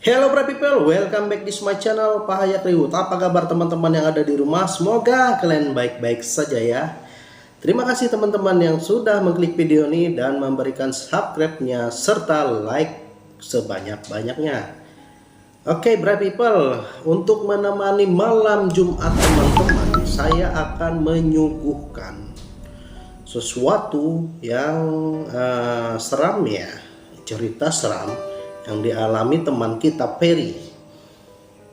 Hello bro people, welcome back di my channel Pak Hayat Riwut. Apa kabar teman-teman yang ada di rumah? Semoga kalian baik-baik saja ya. Terima kasih teman-teman yang sudah mengklik video ini dan memberikan subscribe-nya serta like sebanyak-banyaknya. Oke bro people, untuk menemani malam Jumat teman-teman, saya akan menyuguhkan sesuatu yang seram ya, cerita seram yang dialami teman kita Perry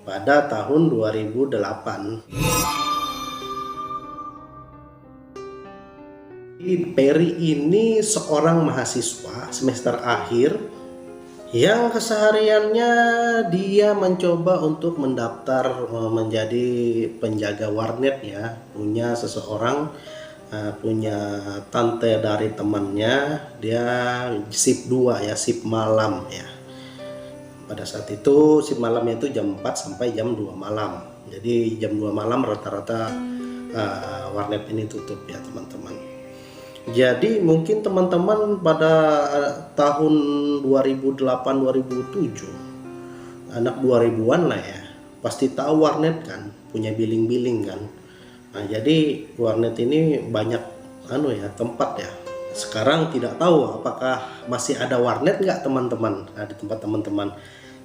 pada tahun 2008. Perry ini seorang mahasiswa semester akhir yang kesehariannya dia mencoba untuk mendaftar menjadi penjaga warnet ya, punya seseorang, punya tante dari temannya, dia shift 2 ya, shift malam ya. Pada saat itu shift malamnya itu jam 4 sampai jam 2 malam. Jadi jam 2 malam rata-rata warnet ini tutup ya teman-teman. Jadi mungkin teman-teman pada tahun 2008-2007, anak 2000-an lah ya, pasti tahu warnet kan, punya billing-billing kan. Nah, jadi warnet ini banyak tempat ya. Sekarang tidak tahu apakah masih ada warnet nggak teman-teman, di tempat teman-teman.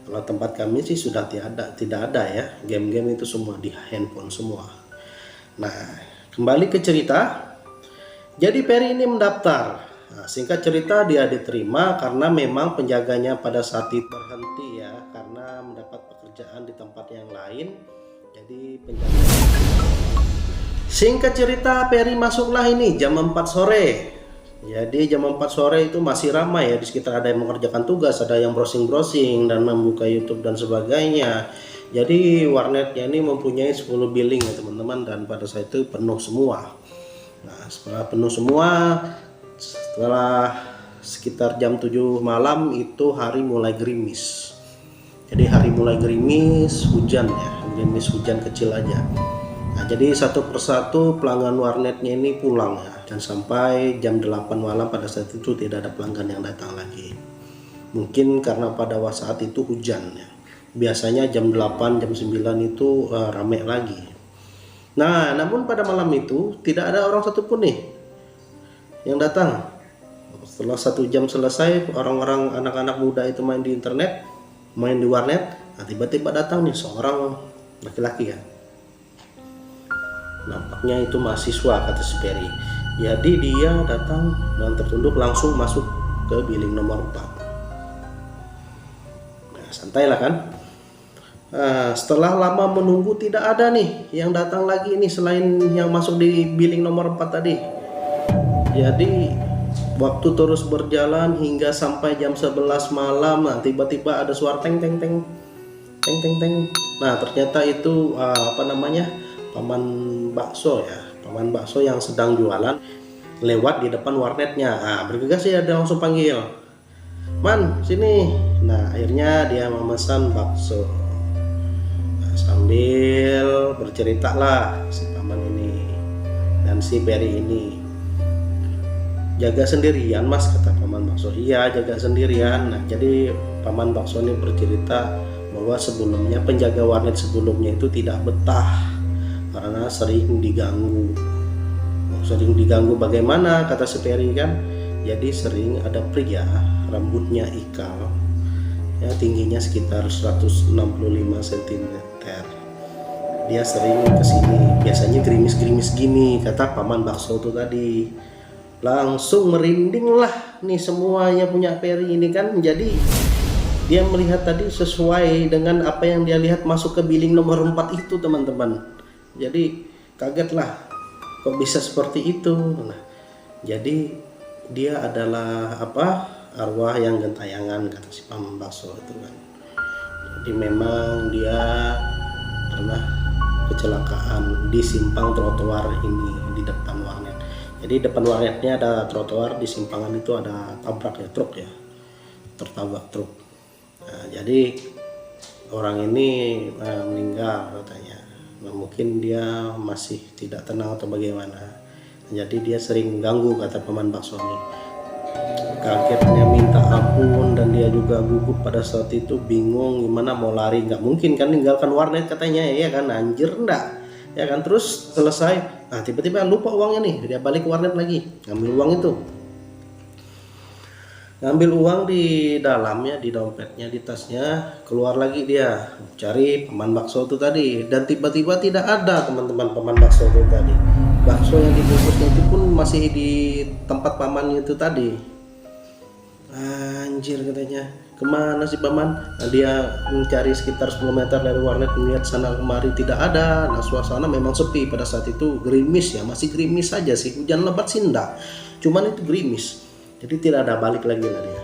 Kalau tempat kami sih sudah tidak ada ya, game-game itu semua di handphone semua. Nah, kembali ke cerita. Jadi Perry ini mendaftar. Nah, singkat cerita dia diterima karena memang penjaganya pada saat itu berhenti ya, karena mendapat pekerjaan di tempat yang lain. Jadi penjaga. Singkat cerita Perry masuklah ini jam 4 sore. Jadi jam 4 sore itu masih ramai ya, di sekitar ada yang mengerjakan tugas, ada yang browsing-browsing dan membuka YouTube dan sebagainya. Jadi warnetnya ini mempunyai 10 billing ya teman-teman, dan pada saat itu penuh semua. Nah, setelah penuh semua, setelah sekitar jam 7 malam itu hari mulai gerimis. Jadi hari mulai gerimis, hujan ya, gerimis hujan kecil aja. Nah, jadi satu persatu pelanggan warnetnya ini pulang ya, dan sampai jam 8 malam pada saat itu tidak ada pelanggan yang datang lagi. Mungkin karena pada saat itu hujan ya. Biasanya jam 8, jam 9 itu ramai lagi. Nah, namun pada malam itu tidak ada orang satupun nih yang datang. Setelah 1 jam selesai, orang-orang anak-anak muda itu main di internet, main di warnet. Nah, tiba-tiba datang nih seorang laki-laki ya. Nampaknya itu mahasiswa kata si Perry. Jadi dia datang dan tertunduk langsung masuk ke billing nomor 4. Nah, santailah kan. Setelah lama menunggu tidak ada nih yang datang lagi nih selain yang masuk di billing nomor 4 tadi. Jadi waktu terus berjalan hingga sampai jam 11 malam. Nah, tiba-tiba ada suara teng teng teng teng teng teng. Nah, ternyata itu paman bakso ya, paman bakso yang sedang jualan lewat di depan warnetnya. Nah, bergegas ya, dia langsung panggil, "Man, sini." Nah, akhirnya dia memesan bakso. Nah, sambil bercerita lah si paman ini dan si Perry ini. "Jaga sendirian Mas," kata paman bakso. "Iya, jaga sendirian." Nah, jadi paman bakso ini bercerita bahwa sebelumnya penjaga warnet sebelumnya itu tidak betah karena sering diganggu. Sering diganggu bagaimana kata si Perry kan? Jadi sering ada pria rambutnya ikal ya, tingginya sekitar 165 cm. Dia sering kesini, biasanya gerimis-gerimis gini kata paman bakso itu tadi. Langsung merinding lah nih semuanya punya Perry ini kan. Jadi dia melihat tadi sesuai dengan apa yang dia lihat masuk ke billing nomor 4 itu teman-teman. Jadi kaget lah, kok bisa seperti itu. Nah, jadi dia adalah arwah yang gentayangan kata si paman bakso itu kan. Jadi memang dia pernah kecelakaan di simpang trotoar ini di depan warnet. Jadi depan warnetnya ada trotoar, di simpangan itu ada tabrak ya, truk ya, tertabrak truk. Nah, jadi orang ini meninggal katanya. Nah, mungkin dia masih tidak tenang atau bagaimana. Jadi dia sering mengganggu kata paman bakso ini. Kagetnya minta ampun, dan dia juga gugup pada saat itu, bingung gimana mau lari, nggak mungkin kan ninggalkan warnet katanya ya kan, anjir enggak ya kan. Terus selesai, nah tiba-tiba lupa uangnya nih, dia balik ke warnet lagi ngambil uang itu, ngambil uang di dalamnya, di dompetnya, di tasnya, keluar lagi dia cari paman bakso itu tadi, dan tiba-tiba tidak ada teman-teman paman bakso itu tadi. Bakso yang dibungkusnya itu pun masih di tempat pamannya itu tadi. Anjir katanya, kemana sih paman? Nah, dia mencari sekitar 10 meter dari warnet, melihat sana kemari tidak ada. Nah, suasana memang sepi pada saat itu, gerimis ya, masih gerimis saja sih, hujan lebat sih enggak, cuman itu gerimis, jadi tidak ada, balik lagi lah dia.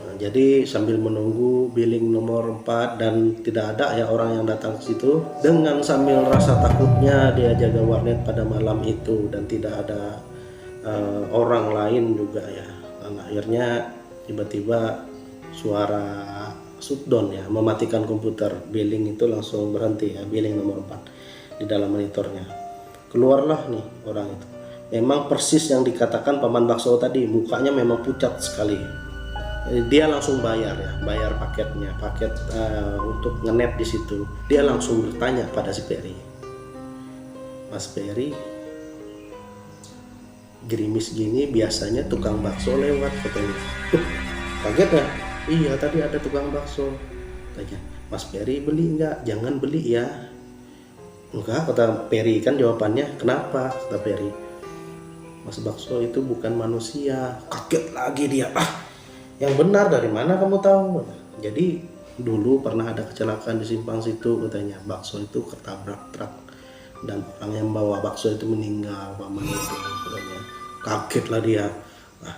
Nah, jadi sambil menunggu billing nomor 4 dan tidak ada ya orang yang datang ke situ, dengan sambil rasa takutnya dia jaga warnet pada malam itu dan tidak ada orang lain juga ya. Dan akhirnya tiba-tiba suara shutdown ya, mematikan komputer, billing itu langsung berhenti ya, billing nomor 4 di dalam monitornya. Keluarlah nih orang itu, memang persis yang dikatakan paman bakso tadi, mukanya memang pucat sekali. Dia langsung bayar ya, bayar paketnya, paket untuk ngenet di situ. Dia langsung bertanya pada si Peri, Mas Peri, gerimis gini biasanya tukang bakso lewat katanya. Kaget ya, iya tadi ada tukang bakso. Tanya, Mas Peri beli enggak? Jangan beli ya. Enggak, kata Peri kan jawabannya. Kenapa? Kata Peri, Mas bakso itu bukan manusia. Kaget lagi dia, yang benar dari mana kamu tahu? Jadi dulu pernah ada kecelakaan di simpang situ katanya, bakso itu ketabrak truk dan orang yang bawa bakso itu meninggal, paman itu katanya. Kagetlah dia. Nah,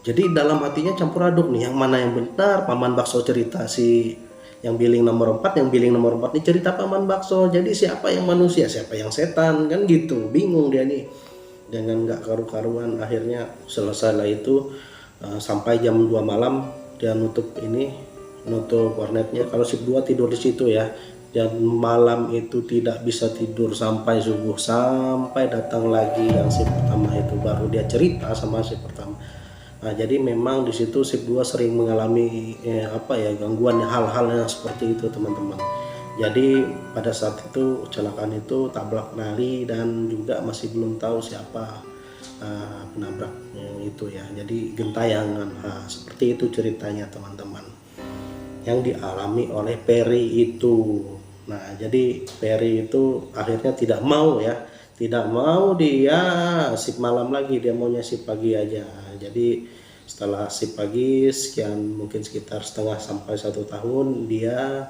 jadi dalam hatinya campur aduk nih, yang mana yang benar? Paman bakso cerita si yang billing nomor 4, yang billing nomor 4 ini cerita paman bakso. Jadi siapa yang manusia, siapa yang setan, kan gitu. Bingung dia nih, dengan nggak karu-karuan. Akhirnya selesai lah itu, sampai jam 2 malam dia nutup warnetnya. Kalau shift 2 tidur di situ ya, dan malam itu tidak bisa tidur sampai subuh, sampai datang lagi yang shift pertama itu, baru dia cerita sama shift pertama. Nah, jadi memang di situ shift 2 sering mengalami gangguan, hal-hal yang seperti itu teman-teman. Jadi pada saat itu kecelakaan itu tabrak lari, dan juga masih belum tahu siapa penabrak yang itu ya. Jadi gentayangan, seperti itu ceritanya teman-teman yang dialami oleh Peri itu. Nah, jadi Peri itu akhirnya tidak mau dia shift malam lagi, dia maunya shift pagi aja. Jadi setelah shift pagi sekian, mungkin sekitar setengah sampai 1 tahun, dia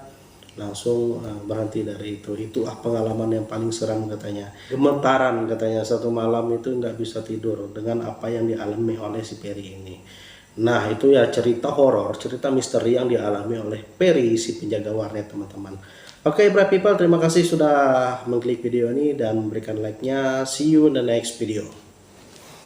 langsung berhenti dari itu. Itu pengalaman yang paling seram katanya, gemetaran katanya, satu malam itu nggak bisa tidur dengan apa yang dialami oleh si Peri ini. Nah, itu ya cerita horor, cerita misteri yang dialami oleh Peri, si penjaga warnet teman-teman. Oke, bright people, terima kasih sudah mengklik video ini dan berikan like-nya. See you in the next video.